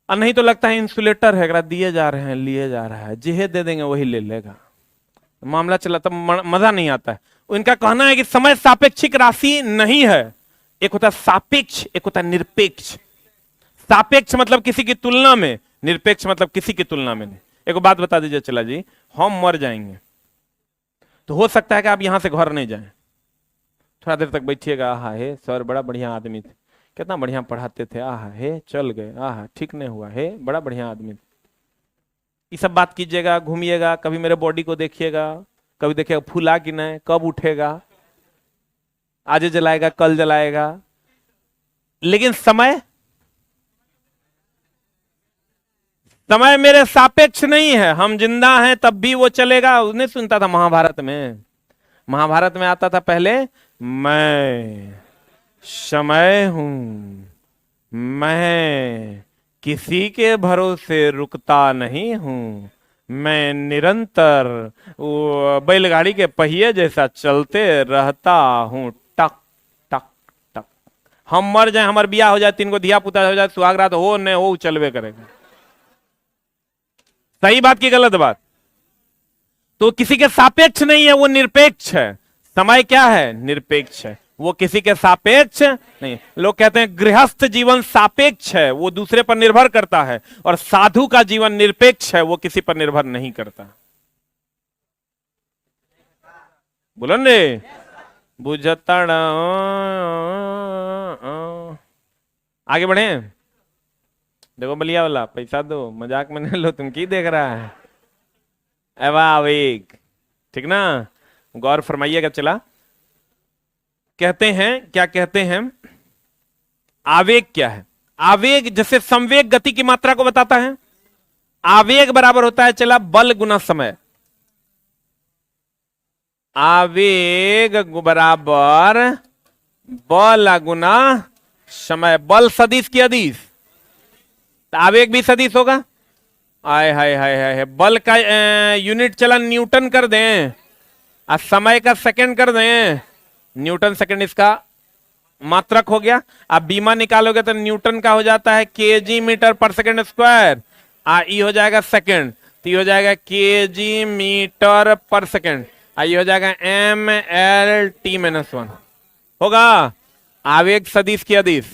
और नहीं तो लगता है इंसुलेटर है, दिए जा रहे हैं, लिए जा रहा है, जिहे दे देंगे वही ले लेगा। मामला चला तब मजा नहीं आता है। उनका कहना है कि समय सापेक्षिक राशि नहीं है। एक होता सापेक्ष, एक होता निरपेक्ष। सापेक्ष मतलब किसी की तुलना में, निरपेक्ष मतलब किसी की तुलना में नहीं। एक बात बता दीजिए चला जी, हम मर जाएंगे तो हो सकता है कि आप यहां से घर नहीं जाएं, थोड़ा देर तक बैठिएगा। आहा हे सर बड़ा बढ़िया आदमी थे, कितना बढ़िया पढ़ाते थे, आहा हे चल गए, आहा ठीक नहीं हुआ, हे बड़ा बढ़िया आदमी थे। ये सब बात कीजिएगा, घूमिएगा, कभी मेरे बॉडी को देखिएगा, कभी देखिएगा फूला कि नहीं, कब उठेगा, आज जलाएगा कल जलाएगा। लेकिन समय मेरे सापेक्ष नहीं है। हम जिंदा हैं तब भी वो चलेगा। उसने सुनता था महाभारत में आता था पहले, मैं समय हूं, मैं किसी के भरोसे रुकता नहीं हूं, मैं निरंतर वो बैलगाड़ी के पहिए जैसा चलते रहता हूं, टक टक टक। हम मर जाए, हमारे बियाह हो जाए, 3 को धिया पुता हो जाए, सुहागरात हो न हो, चलवे करेगा। सही बात की गलत बात? तो किसी के सापेक्ष नहीं है, वो निरपेक्ष है। समय क्या है? निरपेक्ष है, वो किसी के सापेक्ष नहीं। लोग कहते हैं गृहस्थ जीवन सापेक्ष है, वो दूसरे पर निर्भर करता है, और साधु का जीवन निरपेक्ष है, वो किसी पर निर्भर नहीं करता। बोलो रे, बुझतड़। आगे बढ़े। देखो बलिया वाला, पैसा दो, मजाक में न लो, तुम की देख रहा है। आवेग, ठीक ना, गौर फरमाइएगा। चला, कहते हैं, क्या कहते हैं, आवेग क्या है? आवेग जैसे संवेग गति की मात्रा को बताता है। आवेग बराबर होता है, चला, बल गुना समय। आवेग बराबर बल गुना समय। बल सदिश की अदिश, तो आवेग भी सदिश होगा। आय हाय हाय हाय, बल का यूनिट चला न्यूटन कर दें, और समय का सेकंड कर दें। न्यूटन सेकंड इसका मात्रक हो गया। आप बीमा निकालोगे तो न्यूटन का हो जाता है केजी मीटर पर सेकंड स्क्वायर, ई हो जाएगा सेकंड, तो हो जाएगा केजी मीटर पर सेकंड, ये हो जाएगा MLT-1 होगा। आवेग सदिश की अदिश,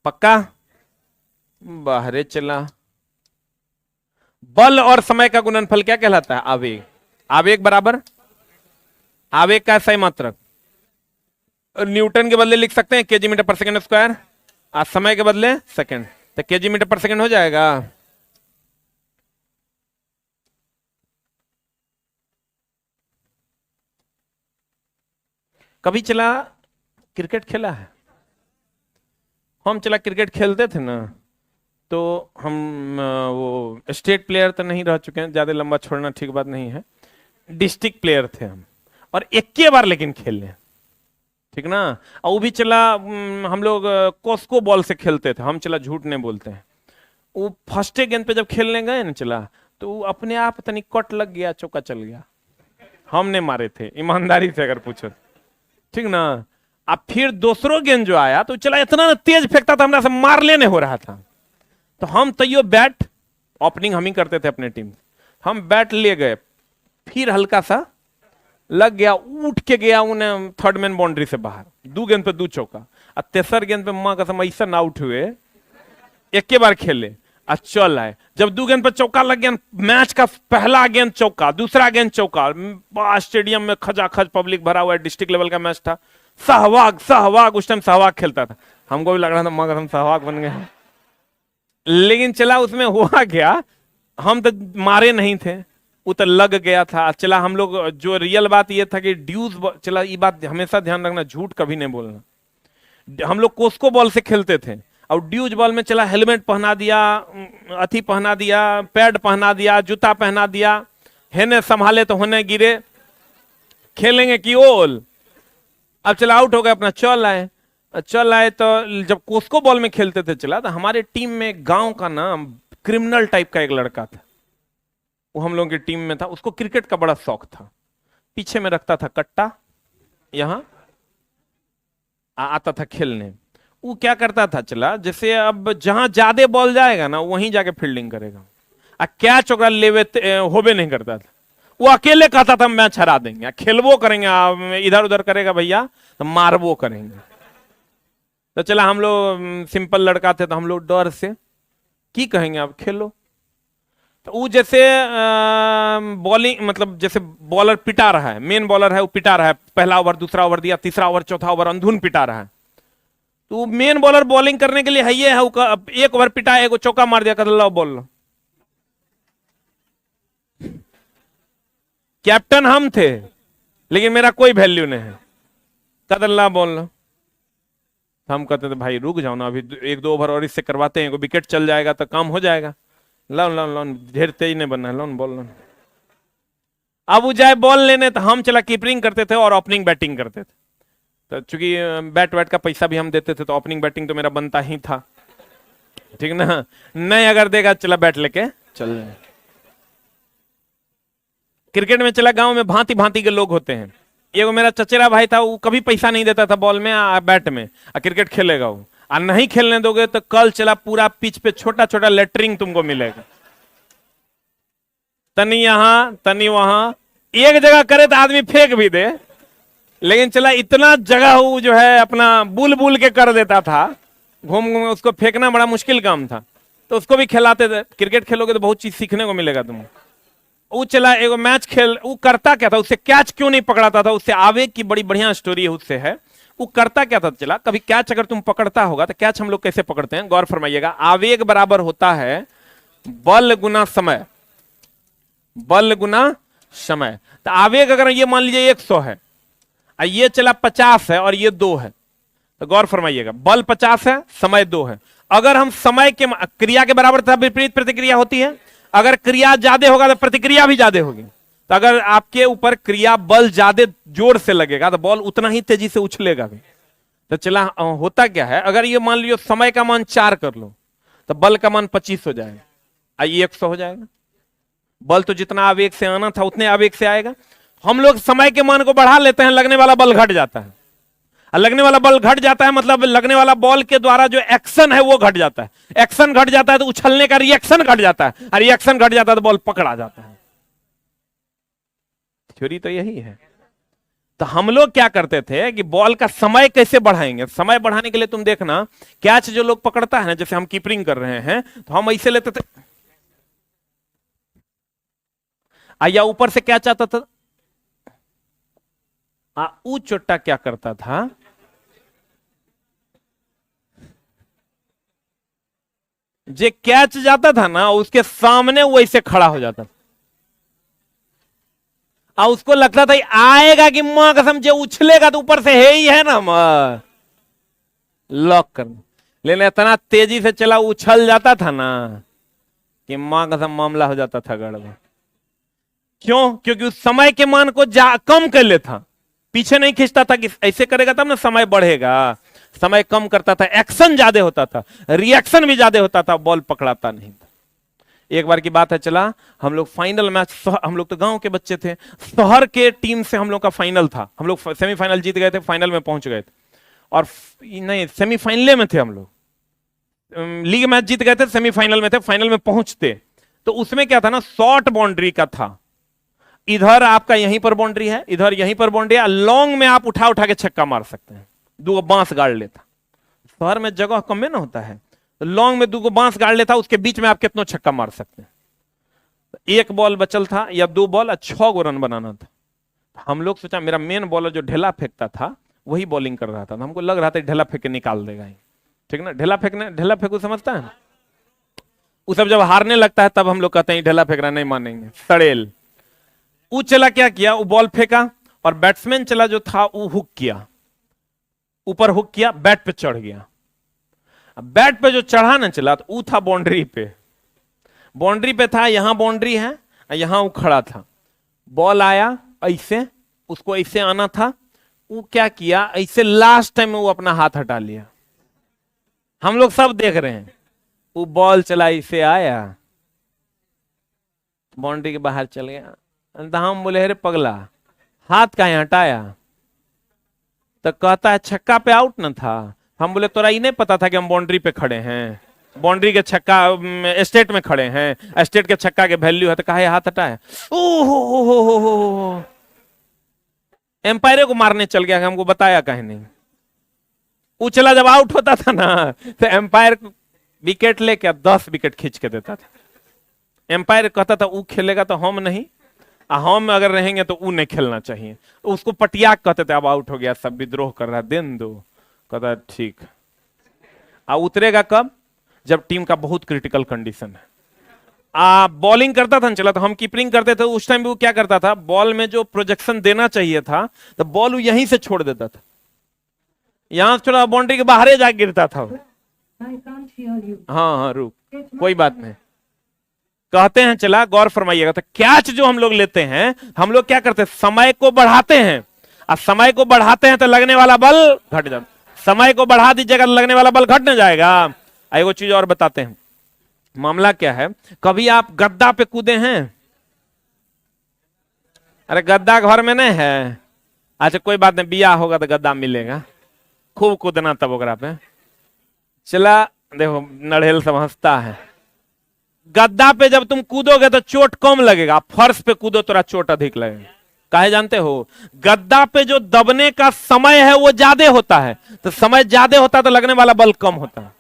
पक्का। बाहरे चला। बल और समय का गुणनफल क्या कहलाता है? आवेग। आवेग बराबर, आवेग का सही मात्रक न्यूटन के बदले लिख सकते हैं केजी मीटर पर सेकंड स्क्वायर, आज समय के बदले सेकंड, तो केजी मीटर पर सेकंड हो जाएगा। कभी चला क्रिकेट खेला है? हम चला क्रिकेट खेलते थे ना, तो हम वो स्टेट प्लेयर तो नहीं रह चुके हैं, ज्यादा लंबा छोड़ना ठीक बात नहीं है, डिस्ट्रिक्ट प्लेयर थे हम, और एक के बार लेकिन खेल लें, ठीक ना। और वो भी चला, हम लोग कोस्को बॉल से खेलते थे हम, चला झूठ नहीं बोलते हैं। वो फर्स्ट गेंद पे जब खेलने गए ना चला, तो अपने आप तनी कट लग गया, चौका चल गया, हमने मारे थे, ईमानदारी से अगर पूछो, ठीक ना। अब फिर दूसरो गेंद जो आया तो चला इतना तेज फेंकता था, हमरा से मार लेने हो रहा था, तो हम तैयो बैट, ओपनिंग हम ही करते थे अपने टीम, हम बैट ले गए, फिर हल्का सा लग गया, उठ के गया उन्हें थर्ड मैन बाउंड्री से बाहर, 2 गेंद पे 2 चौका, और तेसर गेंद पे मां कसम ऐसा आउट हुए, एक के बार खेले, चल आए। जब 2 गेंद पे चौका लग गया, मैच का पहला गेंद चौका, दूसरा गेंद चौका, स्टेडियम में खचाखच पब्लिक भरा हुआ है, डिस्ट्रिक्ट लेवल का मैच था, सहवाग सहवाग, उस टाइम सहवाग खेलता था, हमको भी लग रहा था मां कसम सहवाग बन गए। लेकिन चला उसमें हुआ क्या, हम तो मारे नहीं थे, वो तो लग गया था। चला हम लोग, जो रियल बात ये था कि ड्यूज, चला ये बात हमेशा ध्यान रखना, झूठ कभी नहीं बोलना। हम लोग कोस्को बॉल से खेलते थे, और ड्यूज बॉल में चला हेलमेट पहना दिया, अथी पहना दिया, पैड पहना दिया, जूता पहना दिया, हेने संभाले तो होने गिरे, खेलेंगे कि ओल। अब चला आउट हो गए, अपना चल आए। तो जब कोस्को बॉल में खेलते थे चला, तो हमारे टीम में गांव का नाम क्रिमिनल टाइप का एक लड़का था, वो हम लोगों की टीम में था, उसको क्रिकेट का बड़ा शौक था, पीछे में रखता था कट्टा, यहां आता था खेलने। वो क्या करता था चला, जैसे अब जहां ज्यादा बॉल जाएगा ना वहीं जाके फील्डिंग करेगा, कैच ओकरा लेवे होबे नहीं करता था, वो अकेले कहता था मैच हरा देंगे, खेलबो करेंगे, इधर उधर करेगा भैया तो मारबो करेंगे। तो चला हम लोग सिंपल लड़का थे, तो हम लोग डर से की कहेंगे, आप खेलो। तो वो जैसे बॉलिंग, मतलब जैसे बॉलर पिटा रहा है, मेन बॉलर है वो पिटा रहा है, पहला ओवर दूसरा ओवर दिया, तीसरा ओवर चौथा ओवर अंधुन पिटा रहा है, तो मेन बॉलर बॉलिंग करने के लिए है ये है, एक ओवर पिटा, एक चौका मार दिया, कर लो बोल लो। कैप्टन हम थे, लेकिन मेरा कोई वैल्यू नहीं है, कदल्ला बोल लो। हम कहते थे भाई रुक जाओ ना, अभी 1-2 ओवर और इससे करवाते हैं, विकेट चल जाएगा तो काम हो जाएगा, लोन लोन लोन, ढेर तेज नहीं बनना है, लोन बोल लोन। अब वो जाए बॉल लेने, तो हम चला कीपरिंग करते थे और ओपनिंग बैटिंग करते थे, तो चूंकि बैट वैट का पैसा भी हम देते थे, तो ओपनिंग बैटिंग तो मेरा बनता ही था, ठीक ना। नहीं अगर देगा चला बैट लेके चल जाए। क्रिकेट में चला गांव में भांति भांति के लोग होते हैं, एगो मेरा चचेरा भाई था, वो कभी पैसा नहीं देता था बॉल में बैट में, क्रिकेट खेलेगा वो, और नहीं खेलने दोगे तो कल चला पूरा पिच पे छोटा छोटा लेटरिंग तुमको मिलेगा, तनी यहां तनी वहां, एक जगह करे तो आदमी फेंक भी दे, लेकिन चला इतना जगह वो जो है अपना बुल बुल के कर देता था, घूम घूम उसको फेंकना बड़ा मुश्किल काम था, तो उसको भी खिलाते थे। क्रिकेट खेलोगे तो बहुत चीज सीखने को मिलेगा तुमको। वो चला एगो मैच खेल, वो करता क्या था, उससे कैच क्यों नहीं पकड़ाता था, उससे आवेग की बड़ी बढ़िया स्टोरी है उससे है। वो करता क्या था, चला कभी कैच अगर तुम पकड़ता होगा तो कैच हम लोग कैसे पकड़ते हैं, गौर फरमाइएगा। आवेग बराबर होता है बल गुना समय, बल गुना समय। तो आवेग अगर ये मान लीजिए 100 है, ये चला 50 है और ये 2 है, तो गौर फरमाइएगा बल 50 है, समय 2 है। अगर हम समय के क्रिया के बराबर था, विपरीत प्रतिक्रिया होती है। अगर क्रिया ज्यादा होगा तो प्रतिक्रिया भी ज्यादा होगी। तो अगर आपके ऊपर क्रिया बल ज्यादा जोर से लगेगा तो बॉल उतना ही तेजी से उछलेगा भी। तो चला होता क्या है, अगर ये मान लियो समय का मान 4 कर लो तो बल का मान 25 हो जाएगा, आइए 100 हो जाएगा। बल तो जितना आवेग से आना था उतने आवेग से आएगा। हम लोग समय के मान को बढ़ा लेते हैं, लगने वाला बल घट जाता है। लगने वाला बल घट जाता है मतलब लगने वाला बॉल के द्वारा जो एक्शन है वो घट जाता है। एक्शन घट जाता है तो उछलने का रिएक्शन घट जाता है, और रिएक्शन घट जाता है तो बॉल पकड़ा जाता है। थ्योरी तो यही है। तो हम लोग क्या करते थे कि बॉल का समय कैसे बढ़ाएंगे। समय बढ़ाने के लिए तुम देखना, कैच जो लोग पकड़ता है ना, जैसे हम कीपरिंग कर रहे हैं तो हम ऐसे लेते थे, या ऊपर से कैच आता था। ऊ चोट्टा क्या करता था, जे कैच जाता था ना उसके सामने वो ऐसे खड़ा हो जाता था, और उसको लगता था आएगा कि मां कसम जे उछलेगा तो ऊपर से है ही है ना, लॉक करना। लेकिन इतना तेजी से चला उछल जाता था ना कि मां कसम मामला हो जाता था गड़बड़। क्यों? क्योंकि उस समय के मान को कम कर लेता, पीछे नहीं खींचता था कि ऐसे करेगा तब ना समय बढ़ेगा। समय कम करता था, एक्शन ज्यादा होता था, रिएक्शन भी ज्यादा होता था, बॉल पकड़ाता नहीं था। एक बार की बात है, चला हम लोग फाइनल मैच, हम लोग तो गांव के बच्चे थे, शहर के टीम से हम लोग का फाइनल था। हम लोग सेमीफाइनल जीत गए थे, फाइनल में पहुंच गए थे, और नहीं सेमीफाइनल में थे हम लोग। लीग मैच जीत गए थे, सेमीफाइनल में थे, फाइनल में पहुंचते तो उसमें क्या था ना, शॉर्ट बाउंड्री का था। इधर आपका यहीं पर बाउंड्री है, इधर यहीं पर बाउंड्री है, लॉन्ग में आप उठा उठा के छक्का मार सकते हैं। 2 बांस गाड़ लेता, शहर में जगह कम में ना होता है, तो लॉन्ग में 2 बांस गाड़ लेता, उसके बीच में आप कितना छक्का मार सकते हैं। 1 बॉल बचल था या 2 बॉल, 6 गो रन बनाना था। हम लोग सोचा, मेरा मेन बॉलर जो ढेला फेंकता था वही बॉलिंग कर रहा था, तो हमको लग रहा था ढेला फेंक के निकाल देगा, ठीक ना। ढेला फेंकने, ढेला फेंकू समझता है, वो सब जब हारने लगता है तब हम लोग कहते हैं ढेला फेंक रहा, नहीं मानेंगे सड़ेल। वो चला क्या किया, वो बॉल फेंका और बैट्समैन चला जो था वो हुक किया, ऊपर हुक किया, बैट पे चढ़ गया। बैट पे जो चढ़ा ना चला तो वो था बाउंड्री पे, बाउंड्री पे था, यहां बाउंड्री है, यहां वो खड़ा था। बॉल आया ऐसे, उसको ऐसे आना था, वो क्या किया ऐसे, लास्ट टाइम में वो अपना हाथ हटा लिया। हम लोग सब देख रहे हैं, वो बॉल चला ऐसे आया, बाउंड्री के बाहर चल गया। हम बोले अरे पगला हाथ काहे हटाया, तो कहता है छक्का पे आउट ना था। हम बोले तोरा ये नहीं पता था कि हम बाउंड्री पे खड़े हैं, बाउंड्री के छक्का स्टेट में खड़े हैं, स्टेट के छक्का के वैल्यू है, तो काहे हाथ हटाया। ओहो, एम्पायर को मारने चल गया, हमको बताया कहीं नहीं। उछला जब आउट होता था ना तो एम्पायर विकेट लेके 10 विकेट खींच के देता था। एम्पायर कहता था वो खेलेगा तो हम नहीं, हम अगर रहेंगे तो वो नहीं खेलना चाहिए। तो उसको पटिया कहते थे, अब आउट हो गया, सब विद्रोह कर रहा, दिन दो। कहता ठीक। उतरेगा कब, जब टीम का बहुत क्रिटिकल कंडीशन है। बॉलिंग करता था चला, तो हम कीपरिंग करते थे, उस टाइम भी वो क्या करता था, बॉल में जो प्रोजेक्शन देना चाहिए था तो बॉल वो यहीं से छोड़ देता था, यहां थोड़ा बाउंड्री के बाहर जा गिरता था। हाँ रुक, कोई बात नहीं। कहते हैं चला, गौर फरमाइएगा, तो कैच जो हम लोग लेते हैं, हम लोग क्या करते हैं, समय को बढ़ाते हैं, और समय को बढ़ाते हैं तो लगने वाला बल घट जाता। समय को बढ़ा दीजिएगा तो लगने वाला बल घट न जाएगा। एगो चीज और बताते हैं, मामला क्या है, कभी आप गद्दा पे कूदे हैं? अरे गद्दा घर में नहीं है, अच्छा कोई बात नहीं, बिया होगा तो गद्दा मिलेगा, खूब कूदना तब ओकरा पे। चला देखो नड़ेल समझता है, गद्दा पे जब तुम कूदोगे तो चोट कम लगेगा, फर्श पे कूदो तो चोट अधिक लगेगा। काहे जानते हो, गद्दा पे जो दबने का समय है वो ज्यादा होता है, तो समय ज्यादा होता है तो लगने वाला बल कम होता है।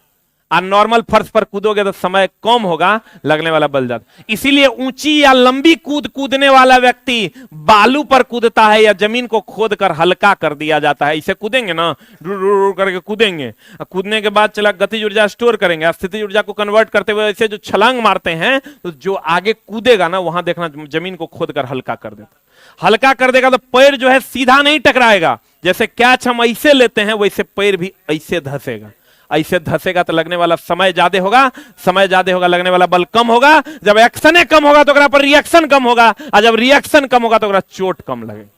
और नॉर्मल फर्श पर कूदोगे तो समय कम होगा, लगने वाला बल ज्यादा। इसीलिए ऊंची या लंबी कूद कूदने वाला व्यक्ति बालू पर कूदता है या जमीन को खोद कर हल्का कर दिया जाता है। इसे कूदेंगे ना, करके कूदेंगे, कूदने के बाद चला गतिज ऊर्जा स्टोर करेंगे, स्थितिज ऊर्जा को कन्वर्ट करते हुए ऐसे जो छलांग मारते हैं, तो जो आगे कूदेगा ना वहां देखना जमीन को खोद कर हल्का कर देता, हल्का कर देगा तो पैर जो है सीधा नहीं टकराएगा। जैसे कैच हम ऐसे लेते हैं वैसे पैर भी ऐसे धसेगा, ऐसे धसेगा तो लगने वाला समय ज्यादा होगा, समय ज्यादा होगा लगने वाला बल कम होगा। जब एक्शन कम होगा तो पर रिएक्शन कम होगा, और जब रिएक्शन कम होगा तो चोट कम लगेगा।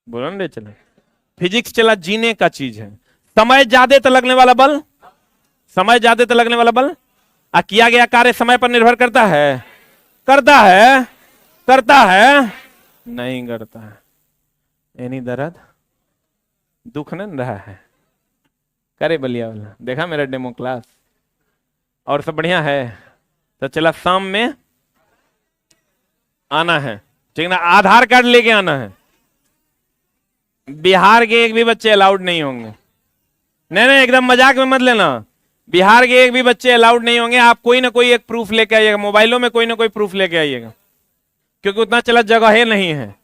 बोलो ना, चला फिजिक्स चला जीने का चीज है। समय ज्यादा तो लगने वाला बल, समय ज्यादा तो लगने वाला बल, आ किया गया कार्य समय पर निर्भर करता है, करता है, करता है, नहीं करता है। एनी दर्द दुख नहीं रहा है, करे बलिया वाला, देखा मेरा डेमो क्लास, और सब बढ़िया है। तो चला शाम में आना है, ठीक ना, आधार कार्ड लेके आना है। बिहार के एक भी बच्चे अलाउड नहीं होंगे, नहीं नहीं एकदम मजाक में मत लेना, बिहार के एक भी बच्चे अलाउड नहीं होंगे। आप कोई ना कोई एक प्रूफ लेके आइएगा, मोबाइलों में कोई ना कोई प्रूफ लेके आइएगा, क्योंकि उतना चला जगह नहीं है।